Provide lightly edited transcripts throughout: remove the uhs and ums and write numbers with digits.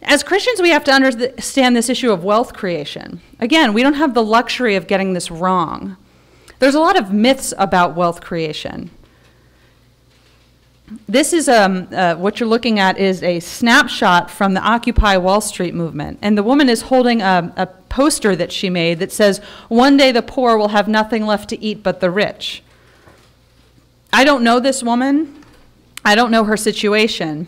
As Christians, we have to understand this issue of wealth creation. Again, we don't have the luxury of getting this wrong. There's a lot of myths about wealth creation. This is what you're looking at is a snapshot from the Occupy Wall Street movement. And the woman is holding a poster that she made that says, "One day the poor will have nothing left to eat but the rich." I don't know this woman. I don't know her situation.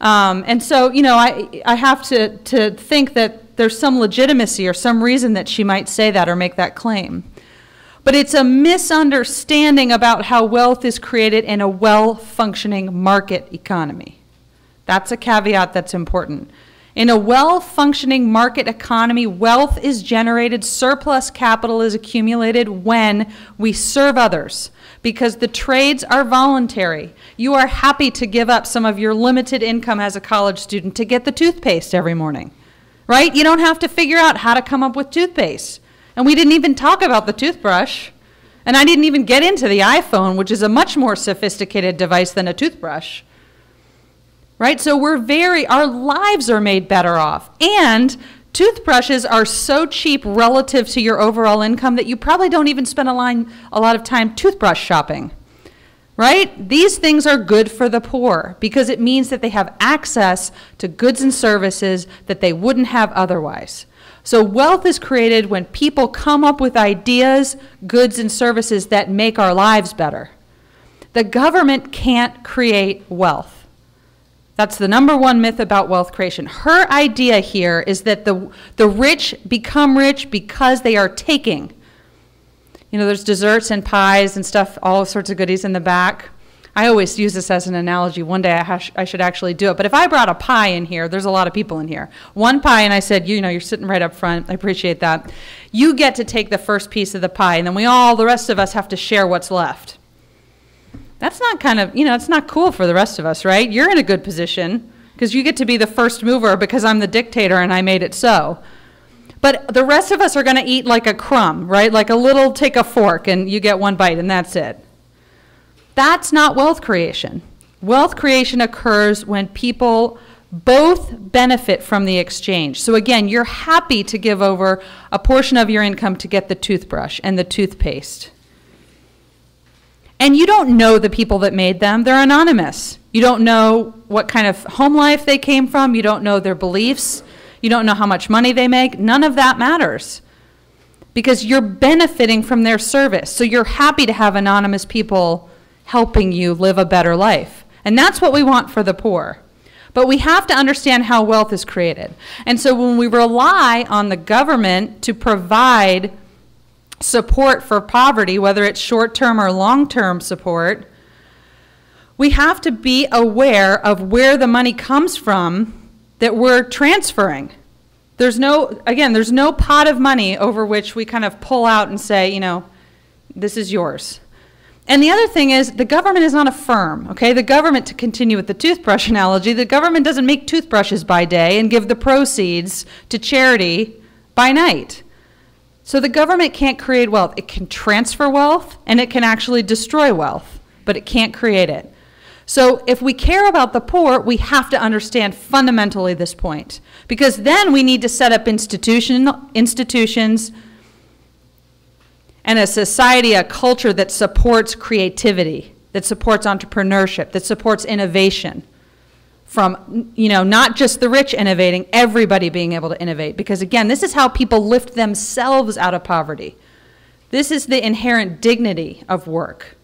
And so, you know, I have to think that there's some legitimacy or some reason that she might say that or make that claim. But it's a misunderstanding about how wealth is created in a well-functioning market economy. That's a caveat that's important. In a well-functioning market economy, wealth is generated, surplus capital is accumulated when we serve others, because the trades are voluntary. You are happy to give up some of your limited income as a college student to get the toothpaste every morning, right? You don't have to figure out how to come up with toothpaste. And we didn't even talk about the toothbrush. And I didn't even get into the iPhone, which is a much more sophisticated device than a toothbrush. Right? So our lives are made better off. And toothbrushes are so cheap relative to your overall income that you probably don't even spend a lot of time toothbrush shopping. Right? These things are good for the poor because it means that they have access to goods and services that they wouldn't have otherwise. So wealth is created when people come up with ideas, goods, and services that make our lives better. The government can't create wealth. That's the #1 myth about wealth creation. Her idea here is that the rich become rich because they are taking. You know, there's desserts and pies and stuff, all sorts of goodies in the back. I always use this as an analogy. One day I should actually do it. But if I brought a pie in here, there's a lot of people in here. One pie, and I said, you know, you're sitting right up front. I appreciate that. You get to take the first piece of the pie, and then the rest of us have to share what's left. That's not it's not cool for the rest of us, right? You're in a good position because you get to be the first mover because I'm the dictator and I made it so. But the rest of us are going to eat like a crumb, right? Like take a fork and you get one bite and that's it. That's not wealth creation. Wealth creation occurs when people both benefit from the exchange. So again, you're happy to give over a portion of your income to get the toothbrush and the toothpaste. And you don't know the people that made them. They're anonymous. You don't know what kind of home life they came from. You don't know their beliefs. You don't know how much money they make. None of that matters because you're benefiting from their service. So you're happy to have anonymous people helping you live a better life. And that's what we want for the poor. But we have to understand how wealth is created. And so when we rely on the government to provide support for poverty, whether it's short-term or long-term support, we have to be aware of where the money comes from that we're transferring. There's no pot of money over which we kind of pull out and say, you know, this is yours. And the other thing is the government is not a firm, okay? The government, to continue with the toothbrush analogy, the government doesn't make toothbrushes by day and give the proceeds to charity by night. So the government can't create wealth. It can transfer wealth and it can actually destroy wealth, but it can't create it. So if we care about the poor, we have to understand fundamentally this point, because then we need to set up institutions and a society, a culture that supports creativity, that supports entrepreneurship, that supports innovation from, you know, not just the rich innovating, everybody being able to innovate. Because again, this is how people lift themselves out of poverty. This is the inherent dignity of work.